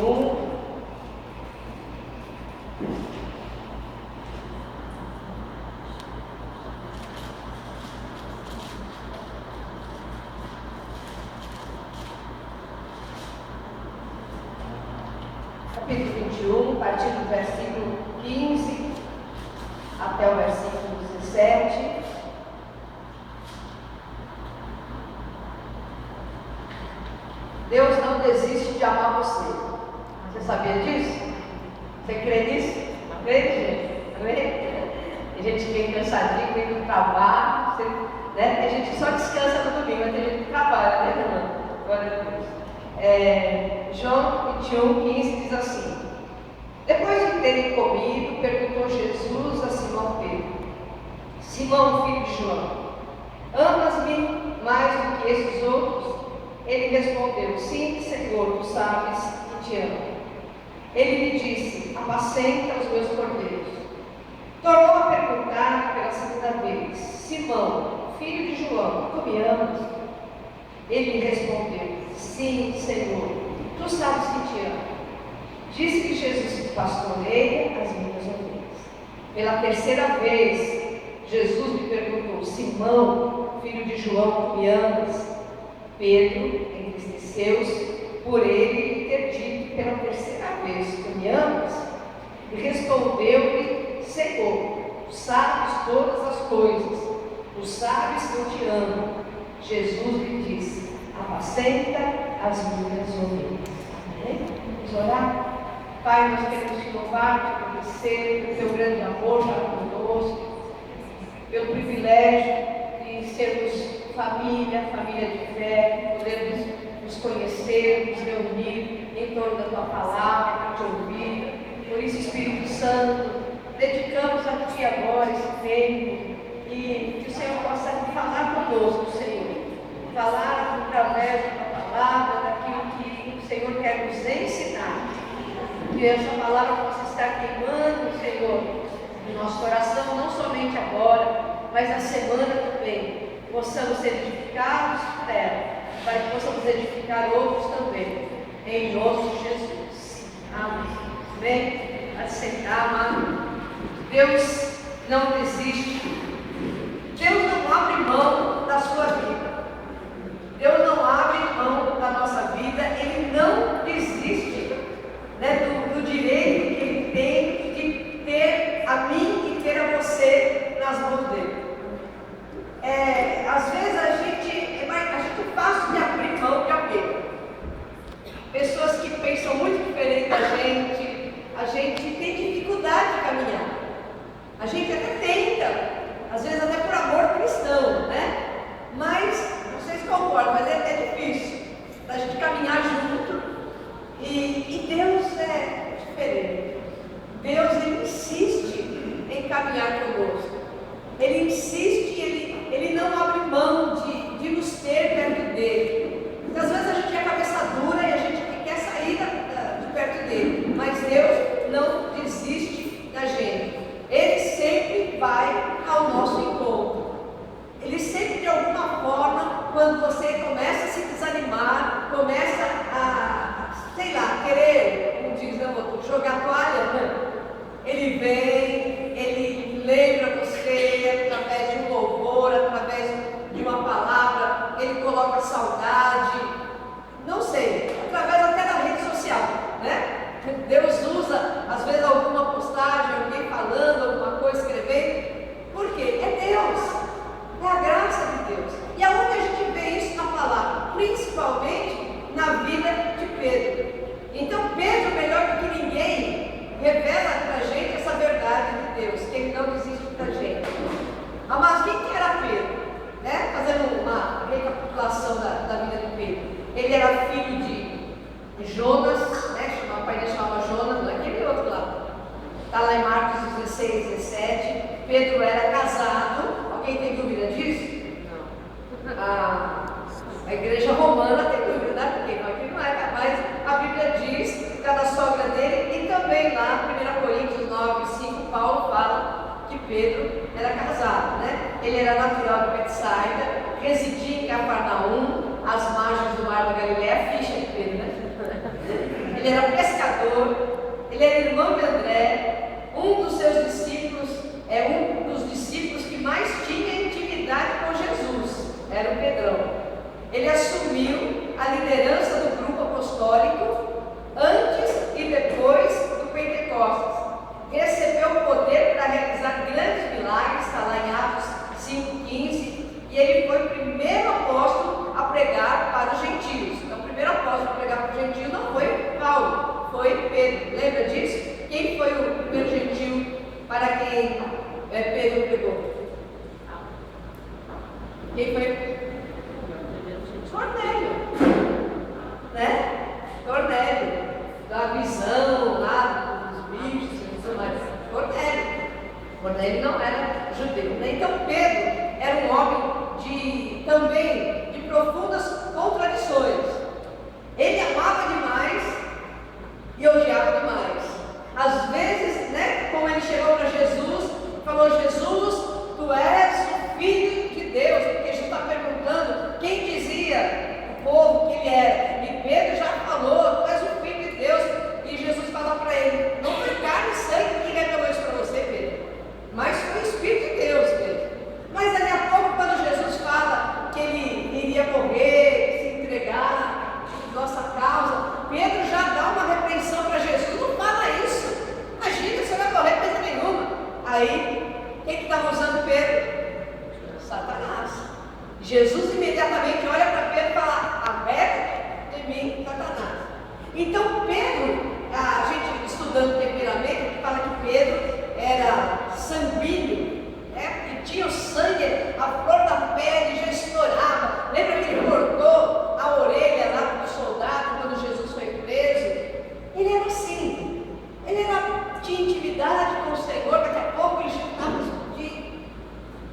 21. Capítulo 21, a partir do versículo 15 até o versículo 17. Deus não desiste de amar você. Você sabia disso? Você crê nisso? Crê, gente? Crê? Tem gente que vem cansadinho, vem do trabalho, né? Tem gente que só descansa no domingo, mas tem gente que trabalha, né, irmã? Glória a Deus. João 21, 15 diz assim: depois de terem comido, perguntou Jesus a Simão Pedro: Simão, filho de João, amas-me mais do que esses outros? Ele respondeu: sim, Senhor, tu sabes que te amo. Ele lhe disse: apacenta os meus cordeiros. Tornou a perguntar pela segunda vez: Simão, filho de João, tu me amas? Ele lhe respondeu: sim, Senhor, tu sabes que te amo. Disse-lhe Jesus: pastoreia as minhas ovelhas. Pela terceira vez, Jesus lhe perguntou: Simão, filho de João, tu me amas? Pedro entristeceu-se por ele ter dito pela terceira vez: tu me amas? E respondeu-lhe: Senhor, tu sabes todas as coisas, tu sabes que eu te amo. Jesus lhe disse: apacenta as minhas ovelhas. Amém? Vamos orar? Pai, nós queremos te louvar, te agradecer pelo teu grande amor para conosco, pelo privilégio de sermos família de fé, podermos nos conhecer, nos reunir em torno da tua palavra, para te ouvir. Por isso, Espírito Santo, dedicamos a ti agora esse tempo e que o Senhor possa falar conosco, Senhor. Falar através da tua palavra, daquilo que o Senhor quer nos ensinar. Que essa palavra possa estar queimando, Senhor, no nosso coração, não somente agora, mas na semana também. Possamos ser edificados por ela, para que possamos edificar outros também, em nome de Jesus. Amém. Amém? Pode sentar, amado. Deus não desiste. Deus não abre mão da sua vida. Deus não abre mão da nossa vida. Ele não desiste, né, do direito que Ele tem de ter a mim e ter a você nas mãos dele. Às vezes a gente é fácil de abrir mão de alguém. Pessoas que pensam muito diferente da gente, a gente tem dificuldade de caminhar. A gente até tenta, às vezes até por amor cristão, né? Mas, não sei se concordam, mas é difícil da gente caminhar junto. E Deus é diferente. Deus, Ele insiste em caminhar conosco. Ele insiste, Ele não abre mão de nos ter perto dele. Porque às vezes a gente é cabeça dura e a gente quer sair de perto dele. Mas Deus não desiste da gente. Ele sempre vai ao nosso encontro. Ele sempre, de alguma forma, quando você começa a se desanimar, começa a, sei lá, querer, como diz, jogar toalha, né? Ele vem, ele lembra você através de um louvor, através de uma palavra, ele coloca saudade, não sei, através até da rede social, né? Deus usa, às vezes, alguma postagem, alguém falando, alguma coisa, escrevendo. Por quê? É Deus, é a graça de Deus. E aonde a gente vê isso na palavra? Principalmente na vida de Pedro. Então, Pedro, melhor do que ninguém, revela para a gente essa verdade de Deus, que Ele não desiste da gente. Mas quem que era Pedro? Né? Fazendo uma recapitulação da vida de Pedro. Ele era filho de Jonas, né? O pai dele chamava Jonas, naquele outro lado. Está lá em Marcos 16, 17. Pedro era casado. Alguém tem dúvida disso? Não. A igreja romana tem dúvida, né? Porque aqui não é capaz. A Bíblia diz da sogra dele, e também lá, 1 Coríntios 9, 5, Paulo fala que Pedro era casado, né? Ele era natural de Betsaida, residia em Cafarnaum, às margens do mar da Galileia, ficha de Pedro, né? Ele era pescador, ele era irmão de André, um dos seus discípulos, um dos discípulos que mais tinha intimidade com Jesus, era o Pedrão. Ele assumiu a liderança do grupo apostólico antes e depois do Pentecostes. Recebeu o poder para realizar grandes milagres, está lá em Atos 5,15, e ele foi o primeiro apóstolo a pregar para os gentios. Então, o primeiro apóstolo a pregar para os gentios não foi Paulo, foi Pedro. Lembra disso? Quem foi o primeiro gentio para quem Pedro pregou? Quem foi? Cornélio, né? Cornélio, da visão lá dos bichos e tudo mais. Cornélio não era judeu, né? Então Pedro era um homem também de profundas contradições. Ele amava demais e odiava demais. Às vezes, né, como ele chegou para Jesus, falou: Jesus, tu és o Filho de Deus, porque Jesus está perguntando quem dizia o povo que ele era. E Pedro já falou: tu és o Filho de Deus. E Jesus fala para ele: não foi carne e sangue que revelou isso para você, Pedro, mas foi o Espírito de Deus, Pedro. Mas daqui a pouco, quando Jesus fala que ele iria morrer, se entregar por nossa causa, Pedro já dá uma repreensão para Jesus: não fala isso, imagina, você vai morrer coisa nenhuma. Aí, quem estava usando Pedro? Satanás. Jesus imediatamente olha para Pedro e fala: aparta de mim, Satanás. Então Pedro, a gente estudando temperamento, fala que Pedro era sanguíneo, né? Que tinha o sangue, a flor da pele já estourava. Lembra que ele cortou a orelha lá do soldado quando Jesus foi preso? Ele era assim, tinha intimidade com o Senhor. Daqui a pouco ele chutava e explodia,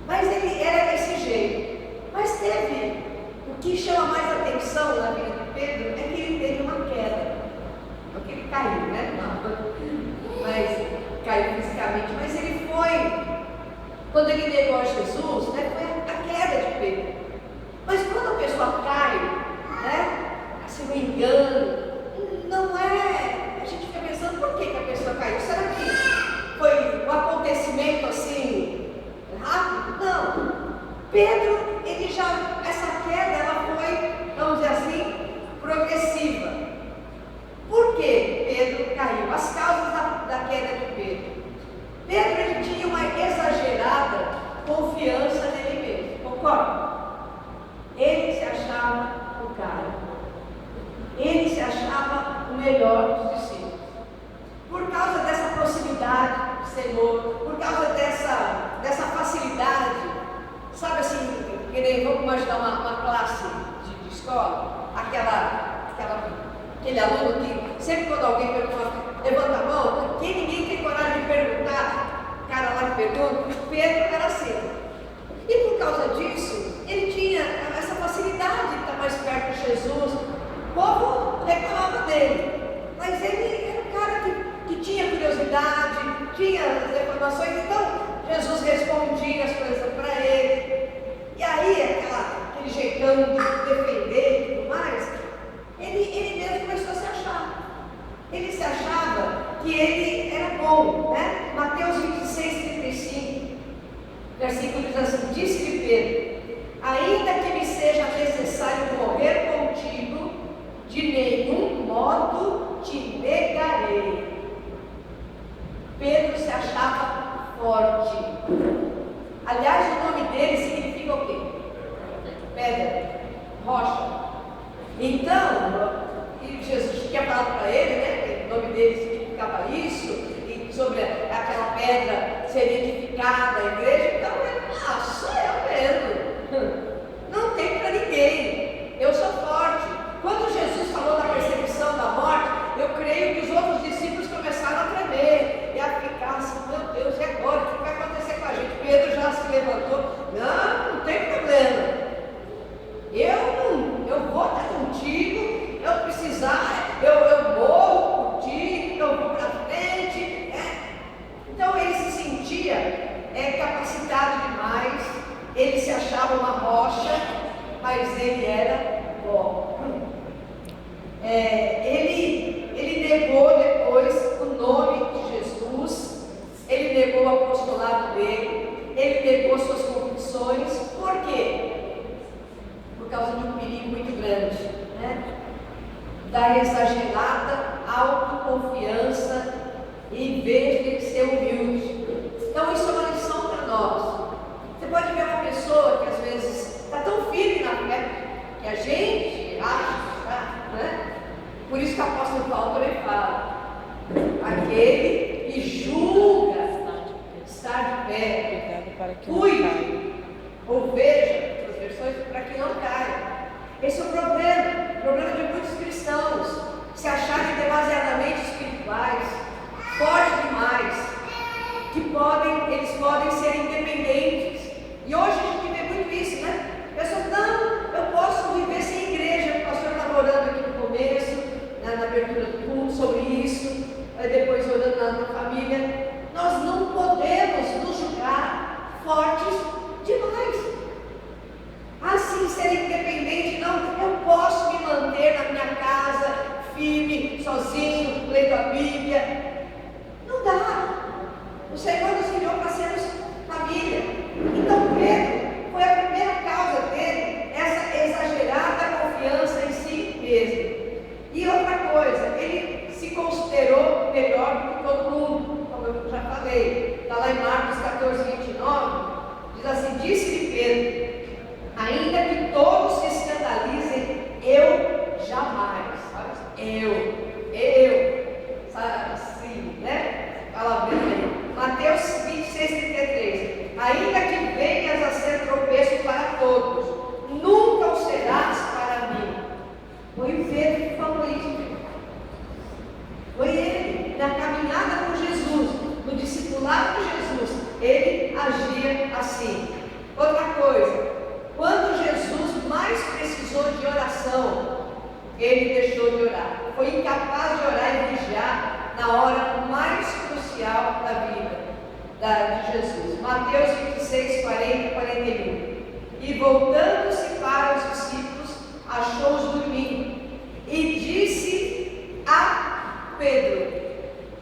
mas ele era desse jeito. Mas teve, o que chama mais atenção na vida de Pedro é que ele teve uma queda. Não que ele caiu, né? Mas caiu fisicamente. Mas ele foi, quando ele negou a Jesus, né, foi a queda de Pedro. Mas quando a pessoa cai, né, assim, um engano, não é. A gente fica pensando: por que a pessoa caiu? Será que foi um acontecimento assim rápido? Não. Pedro, essa queda, ela foi, vamos dizer assim, progressiva. Por que Pedro caiu? As causas da queda de Pedro. Pedro, ele tinha uma exagerada confiança nele mesmo, concorda? Ele se achava o cara. Ele se achava o melhor dos discípulos. Por causa dessa proximidade do Senhor, por causa dessa facilidade. Sabe assim, vamos imaginar uma classe de escola, aquele aluno que sempre quando alguém pergunta, levanta a mão, porque ninguém tem coragem de perguntar, o cara lá que pergunta. Pedro era assim. E por causa disso, ele tinha essa facilidade de estar mais perto de Jesus. O povo reclamava dele, mas ele era um cara que tinha curiosidade, tinha as informações. Então Jesus respondia as coisas para ele. E aí, aquele jeitão de defender e tudo mais, ele mesmo começou a se achar. Ele se achava que ele era bom, né? Mateus 26:35, versículo diz assim: disse-lhe Pedro: ainda que me seja necessário morrer contigo, de nenhum modo te negarei. Pedro se achava forte. Aliás, o nome dele significa o quê? Pedra, rocha. Então, Jesus tinha falado para ele, né, que o nome dele significava isso, e sobre aquela pedra ser edificada a igreja. Então ele: sou eu mesmo, não tem para ninguém, eu sou forte. Quando Jesus falou da perseguição da morte, eu creio que os outros discípulos começaram a tremer e a ficar assim: meu Deus, e agora? O que vai acontecer com a gente? Pedro já se levantou: não tem problema, eu vou estar contigo, eu precisar, eu morro por ti, eu vou para frente. Então ele se sentia capacitado demais, ele se achava uma rocha, mas ele era pó. Ele entregou as suas convicções. Por quê? Por causa de um perigo muito grande, né? Da exagerada autoconfiança em vez de ser humilde. Então isso é uma lição para nós. Você pode ver uma pessoa que às vezes está tão firme na fé que a gente acha que está, né? Por isso que o apóstolo Paulo também fala: aquele que julga estar de pé, cuide, ou veja as versões, para que não caia. Esse é o problema de muitos cristãos, se acharem demasiadamente espirituais, fortes demais, que eles podem ser independentes. E hoje a gente vê muito isso, né? Pessoas, não, eu posso viver sem igreja. O pastor estava orando aqui no começo, na abertura do culto, sobre isso, depois orando na família. Nós não podemos nos julgar fortes demais. Assim, ser independente, não, eu posso me manter na minha casa, firme, sozinho, lendo a Bíblia. Não dá. O Senhor nos criou para sermos família. Então Pedro, foi a primeira causa dele, essa exagerada confiança em si mesmo. E outra coisa, ele se considerou melhor do que todo mundo, como eu já falei. Está lá em Marcos 14, 29, diz assim: disse-lhe Pedro, ainda que todos se escandalizem, eu jamais. Sabe assim, né? Fala bem. Mateus 26, 33. Ainda que venhas a ser tropeço para todos, nunca o serás para mim. Foi o Pedro que falou isso. Foi ele, na caminhada com Jesus, no discipulado de Jesus, ele agia assim. Outra coisa, quando Jesus mais precisou de oração, ele deixou de orar. Foi incapaz de orar e vigiar na hora mais crucial da vida de Jesus. Mateus 26, 40 e 41. E voltando-se para os discípulos, achou-os dormindo. E disse a Pedro.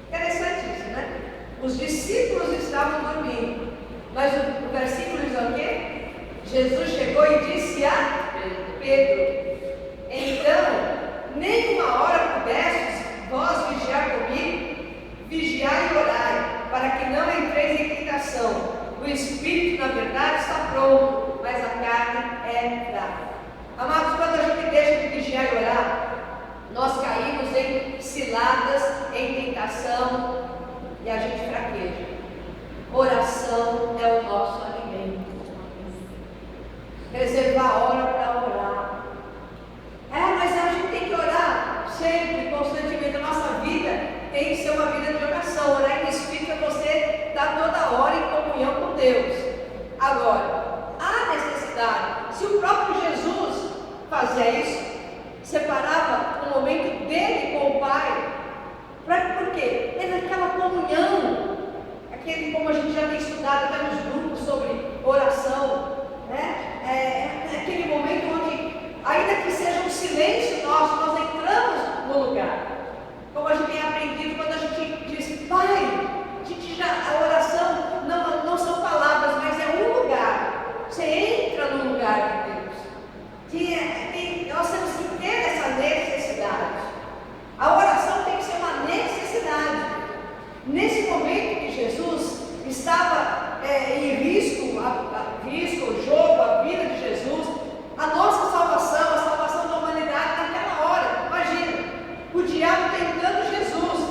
Interessante isso, né? Os discípulos estavam dormindo. Mas o versículo diz o quê? Jesus chegou e disse a Pedro: então, nem uma hora pudestes vós vigiar comigo? Vigiai e orai, para que não entreis em tentação. O espírito, na verdade, está pronto, mas a carne é fraca. Amados, quando a gente deixa de vigiar e orar, nós caímos em ciladas, em tentação, e a gente fraqueja. Oração é o nosso alimento. Reservar hora para orar. Mas a gente tem que orar sempre, constantemente. A nossa vida tem que ser uma vida de oração. Orar em espírito é você estar toda hora em comunhão com Deus. Agora, há necessidade. Se o próprio Jesus fazia isso, separava um momento dele com o Pai. Por quê? É naquela comunhão. Como a gente já tem estudado até nos grupos sobre oração, né? É aquele momento onde, ainda que seja um silêncio nosso, nós entramos no lugar. Como a gente tem aprendido quando a gente diz, Pai, a oração não são palavras, mas é um lugar. Você entra no lugar de Deus. Nós temos que ter essa necessidade. A oração tem que ser uma necessidade. Nesse momento que Jesus estava em risco, o jogo, a vida de Jesus, a nossa salvação, a salvação da humanidade naquela hora. Imagina, o diabo tentando Jesus.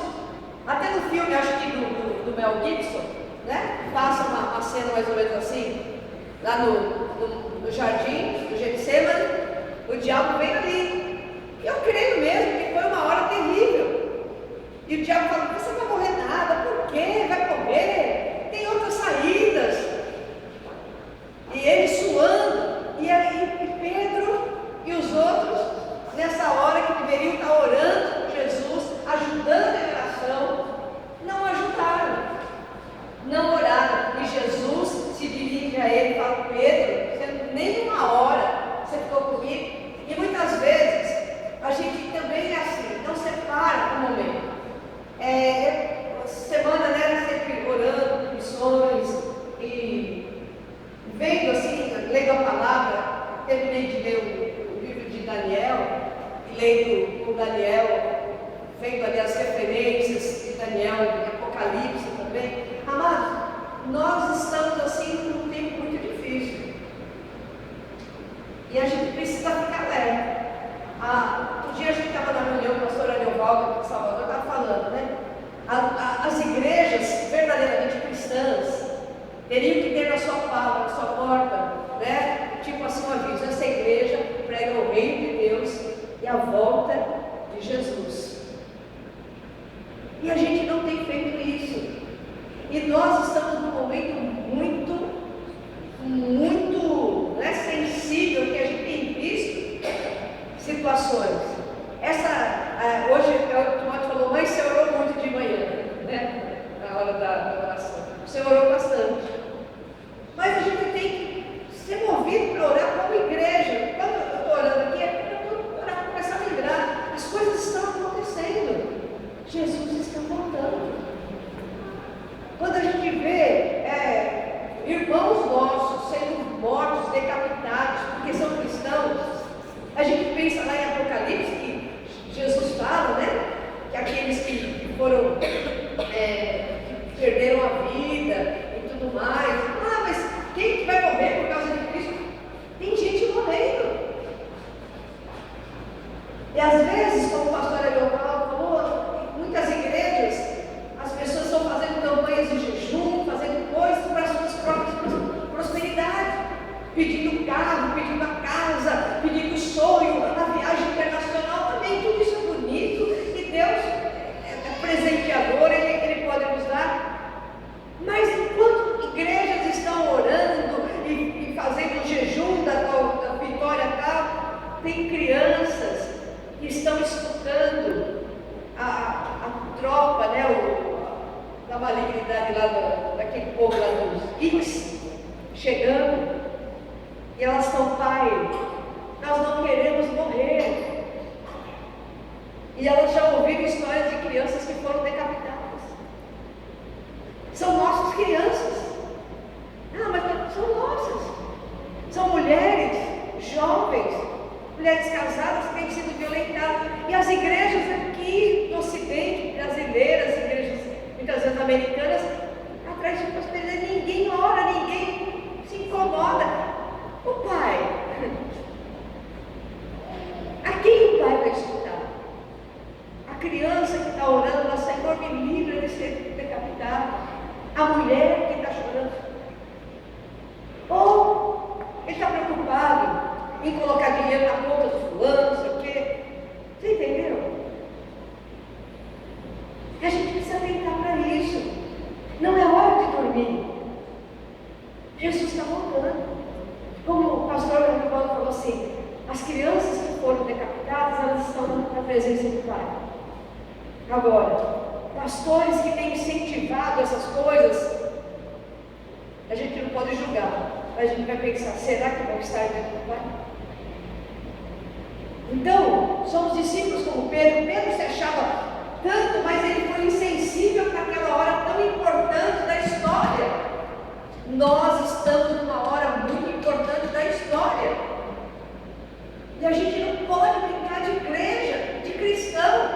Até no filme, acho que do Mel Gibson, né? Passa uma cena mais ou menos assim, lá no jardim do Getsemane, o diabo vem ali. E eu creio mesmo que foi uma hora terrível. E o diabo fala, você não vai morrer nada, por quê? Vai morrer, tem outras saídas. E ele suando, e Pedro e os outros, nessa hora que deveriam estar orando por Jesus, ajudando em oração, não ajudaram, não oraram. E Jesus se dirige a ele e fala, Pedro, você nem uma hora você ficou comigo. E muitas lendo o Daniel, vendo ali as referências de Daniel, de Apocalipse também. Amados, nós estamos assim num tempo muito difícil. E a gente precisa ficar alerta. Outro dia a gente estava na reunião, o pastor Ariovaldo aqui de Salvador estava falando, né? As igrejas verdadeiramente cristãs teriam que ter na sua palavra, na sua porta, né? Tipo assim, um aviso: essa igreja prega o reino de Deus e a volta de Jesus. E a gente não tem feito isso. E nós estamos num momento muito sensível, que a gente tem visto situações. Hoje o Timóteo falou: mãe, você orou muito de manhã, né? Na hora da oração. Você orou bastante. Mas a gente tem que ser movido para orar como igreja. Quando eu estou orando aqui, é para começar a lembrar: as coisas estão acontecendo. Jesus está voltando. Quando a gente vê irmãos nossos sendo mortos, decapitados, porque são cristãos, a gente pensa lá em Apocalipse que Jesus fala, né? Que aqueles que foram, que perderam a vida e tudo mais. Mas quem que vai morrer por causa de Cristo? Tem gente morrendo. E às vezes, como o pastor Ariovaldo falou, em muitas igrejas, as pessoas estão fazendo campanhas de jejum, fazendo coisas para as suas próprias prosperidades, pedindo carro, pedindo a casa, pedindo o sonho, a viagem internacional. Também tudo isso é bonito e Deus é presenteador, Ele pode nos dar. Mas enquanto igrejas estão orando e fazendo jejum da vitória tal, tem crianças que estão escutando a tropa, né, da malignidade lá daquele povo lá dos X chegando, e elas estão: pai, nós não queremos morrer. E elas já ouviram histórias de crianças que foram decapitadas. São nossas crianças. Mas são nossas. São mulheres, jovens, mulheres casadas que têm sido violentadas. E as igrejas aqui no Ocidente, brasileiras, igrejas muitas vezes americanas, atrás de prosperidade, ninguém ora, ninguém se incomoda. O pai, a quem o pai vai escutar? A criança que está orando lá: Senhor, me livra de ser decapitado. A mulher que está chorando. Ou ele está preocupado em colocar dinheiro na conta do fulano, não sei o quê. Você entendeu? A gente precisa atentar para isso. Não é hora de dormir. Jesus está voltando. Como o pastor Ariovaldo falou assim: as crianças que foram decapitadas, elas estão na presença do Pai. Agora, pastores que têm incentivado essas coisas, a gente não pode julgar, mas a gente vai pensar: será que vão estar dentro do Pai? Então, somos discípulos como Pedro. Pedro se achava tanto, mas ele foi insensível para aquela hora tão importante da história. Nós estamos numa hora muito importante da história. E a gente não pode brincar de igreja, de cristão.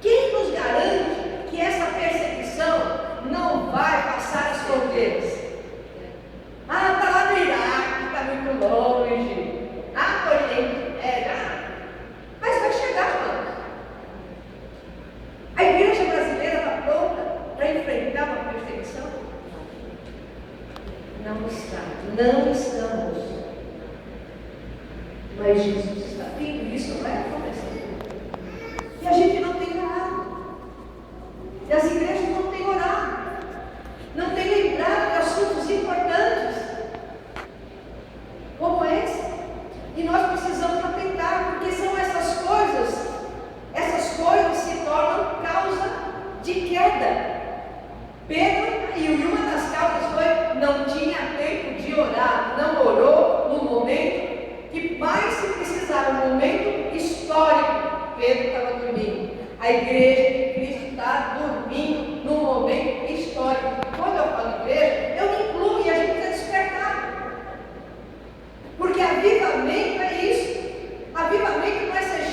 Quem nos garante que essa perseguição não vai passar as fronteiras? Está lá no Iraque, está muito longe. No Oriente, mas vai chegar, mano. A igreja brasileira está pronta para enfrentar uma perseguição? Não está, não estamos. Mas Jesus está vindo, isso vai acontecer. E a gente não tem orado. E as igrejas não têm orado. Não têm lembrado de assuntos importantes como esse. E nós precisamos atentar, porque são essas coisas se tornam causa de queda. Pedro, e uma das causas foi: não tinha tempo de orar, não orou no momento que mais se precisava, no momento histórico. Pedro estava dormindo. A igreja de Cristo está dormindo no momento histórico. Quando eu falo igreja, eu me incluo, e a gente precisa despertar. Porque avivamento é isso. Avivamento não é ser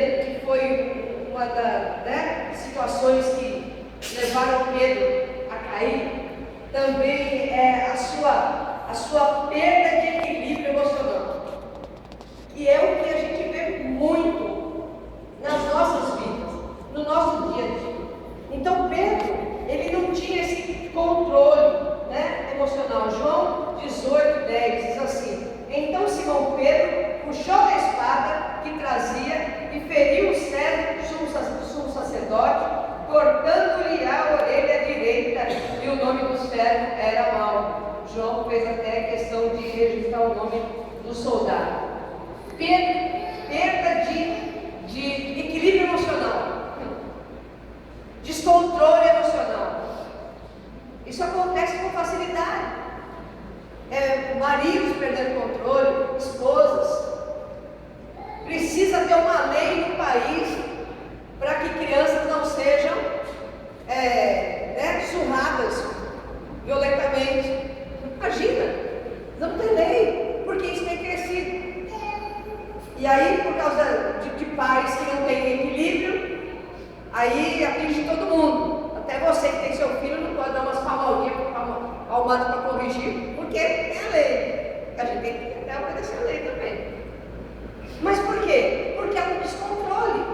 Pedro, que foi uma das situações que levaram Pedro a cair, também é a sua perda de equilíbrio emocional. E é o que a gente vê muito nas nossas vidas, no nosso dia a dia. Então Pedro, ele não tinha esse controle, emocional. João 18:10 diz assim: então Simão Pedro puxou a espada que trazia e feriu o servo do sumo sacerdote, cortando-lhe a orelha direita, e o nome do servo era Malco. João fez até questão de registrar o nome do soldado. Perda de equilíbrio emocional, descontrole emocional. Isso acontece com facilidade. Maridos perdendo controle, esposas. Precisa ter uma lei no país para que crianças não sejam surradas violentamente. Imagina, não tem lei, porque isso tem crescido. E aí, por causa de pais que não têm equilíbrio, aí atinge todo mundo. Até você que tem seu filho não pode dar umas palmadinhas para corrigir, porque é a lei. A gente tem que até obedecer a lei também. Mas por quê? Porque é um descontrole.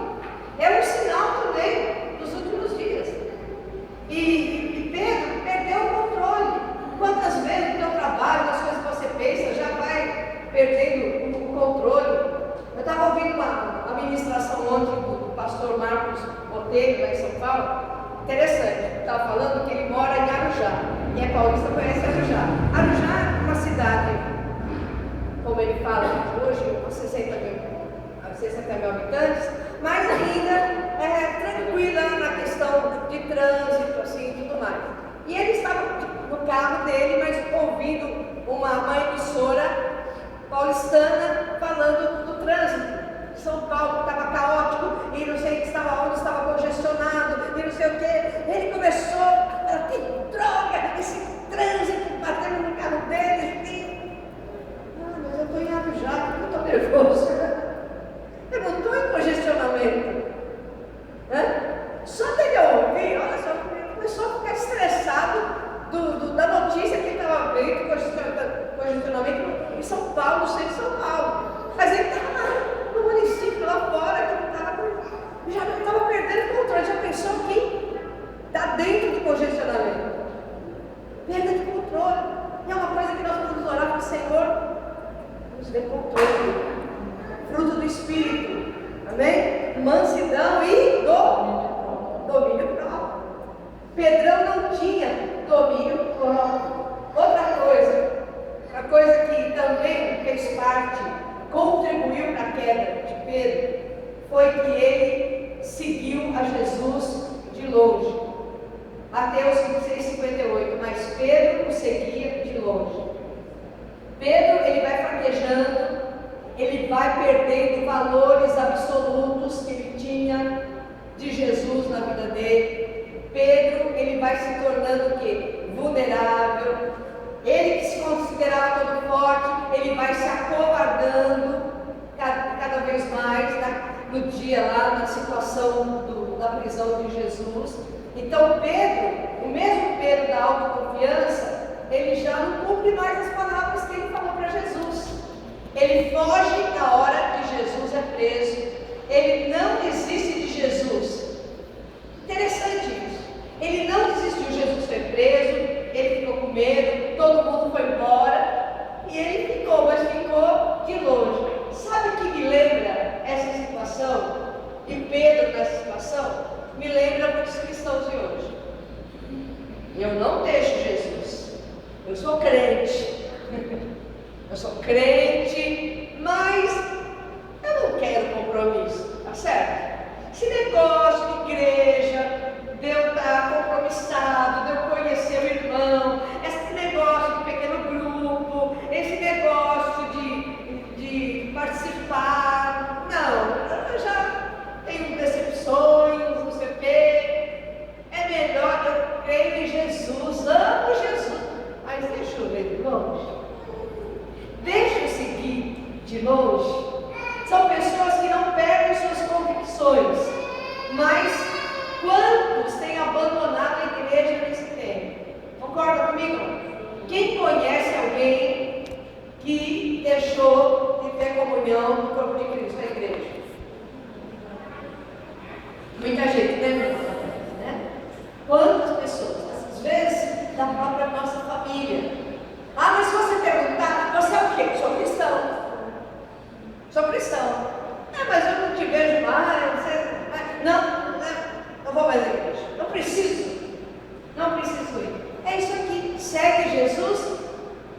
É um sinal também dos últimos dias. E Pedro perdeu o controle. Quantas vezes no teu trabalho, nas coisas que você pensa, já vai perdendo o controle? Eu estava ouvindo uma ministração ontem do pastor Marcos Botelho, lá em São Paulo. Interessante, estava falando que ele mora em Arujá, e é paulista, conhece Arujá. Arujá é uma cidade, como ele fala hoje, uns 60 mil habitantes, mas ainda tranquila na questão de trânsito, assim, e tudo mais. E ele estava no carro dele, mas ouvindo uma emissora paulistana falando do trânsito. São Paulo estava caótico, e não sei que estava congestionado, e não sei o que. Ele começou a que droga, esse trânsito batendo no carro dele. Mas eu estou em Arujá, eu estou nervoso. Eu não estou em congestionamento. Só dele ouvir, olha só, ele começou a ficar estressado da notícia que ele estava vendo, congestionamento em São Paulo, no centro de São Paulo. Mas ele estava lá no município, lá fora, que já estava perdendo o controle. Já pensou que está dentro do congestionamento? Perda de controle. E é uma coisa que nós podemos orar para o Senhor, nos dê controle. Fruto do Espírito, amém? Mansidão e domínio próprio. Pedrão não tinha domínio próprio. Outra coisa que também fez parte, contribuiu para a queda de Pedro, foi que ele seguiu a Jesus de longe. Mateus 6,58, mas Pedro o seguia de longe. Pedro, ele vai fraquejando, ele vai perdendo valores absolutos que ele tinha de Jesus na vida dele. Pedro, ele vai se tornando o quê? Vulnerável. Ele que se considerava todo forte, ele vai se acovardando cada vez mais no dia lá, na situação da prisão de Jesus. Então Pedro, o mesmo Pedro da autoconfiança, ele já não cumpre mais as palavras que ele falou para Jesus. Ele foge na hora que Jesus é preso. Ele não desiste de Jesus. Interessante isso. Ele não desistiu. Jesus foi preso, ele ficou com medo, todo mundo foi embora e ele ficou, mas ficou de longe. Sabe o que me lembra essa situação? E Pedro nessa situação? Me lembra muitos cristãos de hoje. Eu não deixo Jesus. Eu sou crente. Eu sou crente, mas eu não quero compromisso, tá certo? Esse negócio de igreja, de eu estar compromissado, de eu conhecer o irmão, esse negócio de pequeno grupo, esse negócio de participar, não, eu já tenho decepções, não sei o quê. É melhor eu creio em Jesus, amo Jesus, mas deixa eu ver de longe. Deixa eu seguir de longe. São pessoas que não perdem suas convicções. Muita gente, né? Quantas pessoas? Às vezes, da própria nossa família. Ah, mas se você perguntar, você é o quê? Sou cristão. Sou cristão. Mas eu não te vejo mais. Não vou mais à igreja. Não preciso. Não preciso ir. É isso aqui. Segue Jesus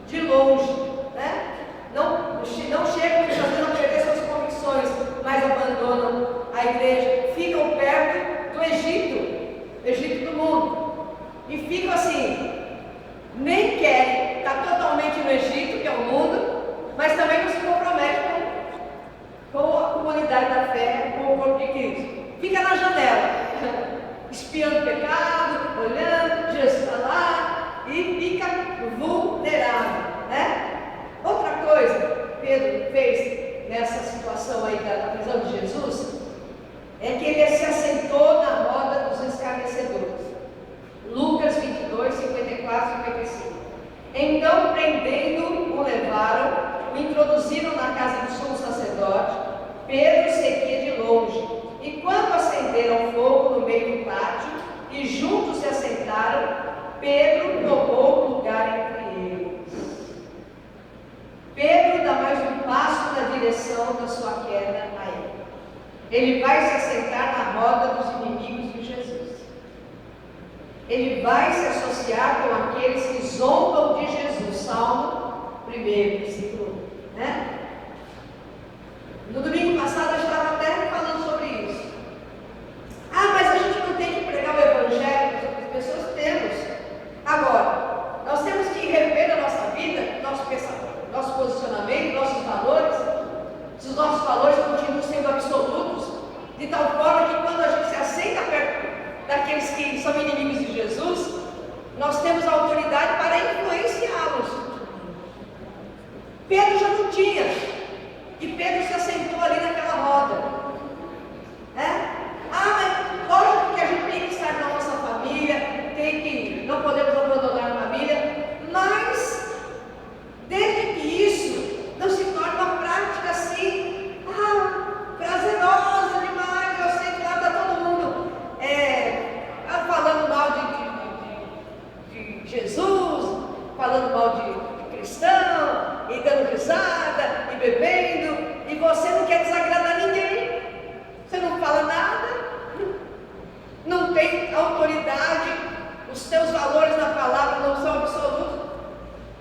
de longe, né? Não chegam muitas vezes a perder suas convicções, mas abandonam a igreja. Ficam perto do Egito do mundo. E ficam assim, nem querem estar totalmente no Egito, que é o mundo, mas também não se comprometem com a comunidade da fé, com o corpo de Cristo. Fica na janela, espiando o pecado, olhando, Jesus está lá, e fica vulnerável, né? Outra coisa que Pedro fez nessa situação aí da prisão de Jesus, é que ele se assentou na roda dos escarnecedores. Lucas 22, 54 e 55. Então, prendendo-o, o levaram, o introduziram na casa do sumo sacerdote. Pedro seguia de longe, e quando acenderam fogo no meio do pátio, e juntos se assentaram, Pedro tomou lugar entre eles. Pedro dá mais um passo na direção da sua queda a ele. Ele vai se assentar na roda dos inimigos de Jesus. Ele vai se associar com aqueles que zombam de Jesus. Salmo 1, versículo 1, né? No domingo passado eu estava até falando sobre isso. Mas a gente não tem que pregar o evangelho para as pessoas? Temos. Agora, nós temos que rever a nossa vida, nosso pensamento, nosso posicionamento, nossos valores. Se os nossos valores continuam sendo absolutos, de tal forma que quando a gente se assenta perto daqueles que são inimigos de Jesus, nós temos a autoridade para influenciá-los. Pedro já não tinha, e Pedro se assentou ali naquela roda. Mas lógico que a gente tem que estar na nossa família, não podemos abandonar a família, mas desde que isso não se torne uma prática assim, prazerosa demais. Eu sei que lá está todo mundo falando mal de Jesus, falando mal de cristão, e dando risada, e bebendo, e você não quer desagradar ninguém, você não fala nada, não tem autoridade, os teus valores na palavra não são absolutos.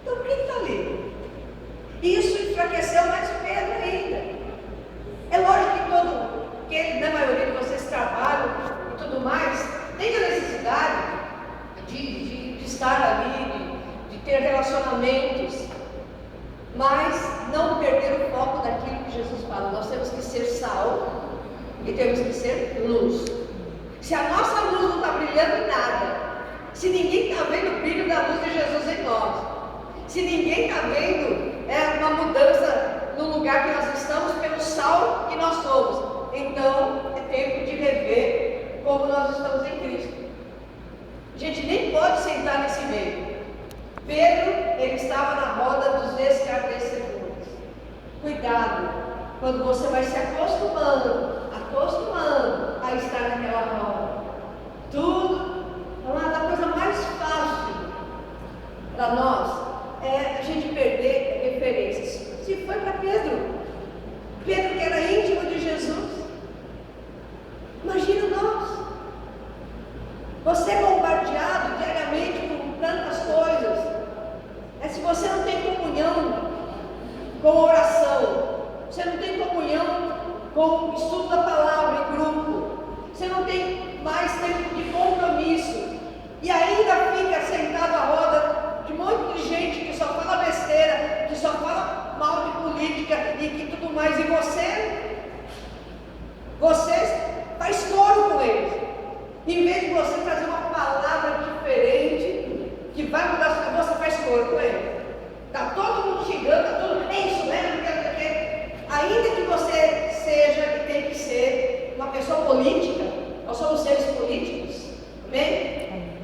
Então por que está ali? Isso enfraqueceu mais Pedro ainda. É lógico que na maioria de vocês trabalham e tudo mais, tem a necessidade de estar ali, de ter relacionamentos, mas não perder o foco daquilo que Jesus fala. Nós temos que ser sal e temos que ser luz. Se a nossa luz não está brilhando em nada, se ninguém está vendo o brilho da luz de Jesus em nós, se ninguém está vendo uma mudança no lugar que nós estamos pelo sal que nós somos, então é tempo de rever como nós estamos em Cristo. A gente nem pode sentar nesse meio. Pedro, ele estava na roda dos escarnecedores. Cuidado, quando você vai se acostumando a estar naquela roda. Tudo é uma da coisa mais fácil para nós é a gente perder referências. Se foi para Pedro que era íntimo de Jesus, imagina nós. Você é bombardeado diariamente com tantas coisas. Se você não tem comunhão com oração, você não tem comunhão com o estudo da palavra em grupo, você não tem mais tempo de compromisso, e ainda fica sentado à roda de um monte de gente que só fala besteira, que só fala mal de política e que tudo mais, e você faz coro com eles. Em vez de você trazer uma palavra diferente, que vai mudar a sua vida, você faz coro com ele. Está todo mundo xingando, está todo mundo, é isso mesmo, ainda que você seja e tem que ser uma pessoa política, nós somos seres políticos, amém?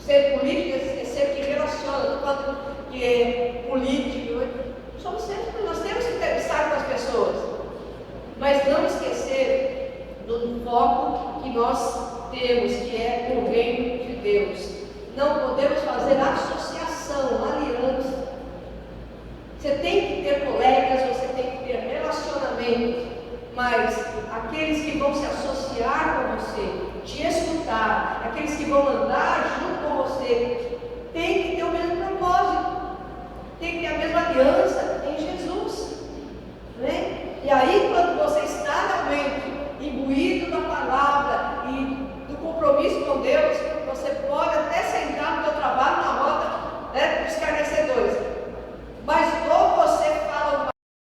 Ser político é ser que relaciona, estou falando que é político, somos seres, nós temos que estar com as pessoas, mas não esquecer do foco foco que nós temos, que é o reino de Deus. Não podemos fazer associação, aliança. Você tem que ter colegas, você tem que ter relacionamentos, mas aqueles que vão se associar com você, te escutar, aqueles que vão andar